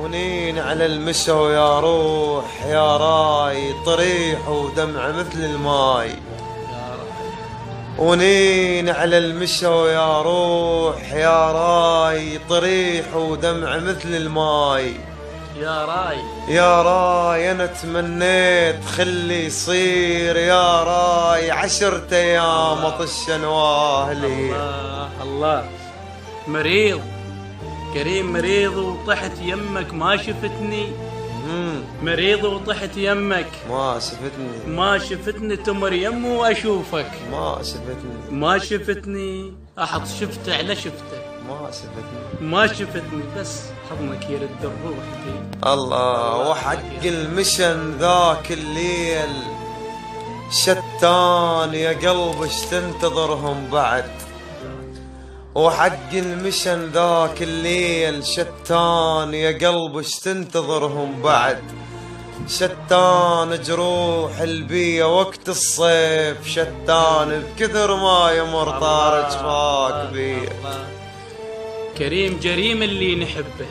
ونين على المشو يا روح يا راي طريح ودمعة مثل الماي. ونين على المشو يا روح يا راي طريح ودمعة مثل الماي. يا راي يا راي انا تمنيت خلي يصير يا راي 10 ايام اطش واهلي. الله الله. مريض كريم مريض وطحت يمك ما شفتني. مريض وطحت يمك ما شفتني تمر يم واشوفك. ما شفتني احط شفته على شفته. ما شفتني بس حضنك يرد الروح دي. الله. وحق المشن ذاك الليل شتان يا قلب اش تنتظرهم بعد. وحق المشن ذاك الليل شتان يا قلب اش تنتظرهم بعد. شتان جروح البية وقت الصيف شتان بكثر ما يمر طار جفاك بيه. كريم جريم اللي نحبه،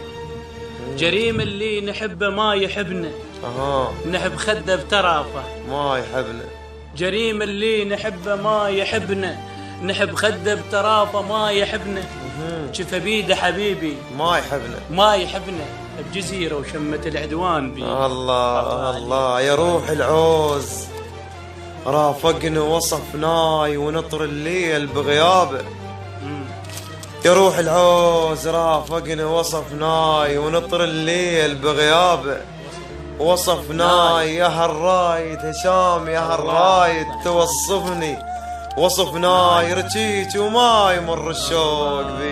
جريم اللي نحبه ما يحبنا. نحب خده بترافه ما يحبنا. جريم اللي نحبه ما يحبنا، نحب خده بترافه ما يحبنا. شفه بيده حبيبي ما يحبنا بجزيرة وشمة العدوان بي. الله الله. يا روح العوز رافقنا وصفناي ونطر الليل بغيابه. يا روح العوز رافقنا وصفناي ونطر الليل بغيابه. وصفناي يا هالرايد هشام يا هالرايد توصفني. وصفناي رجيت وما يمر الشوق بي.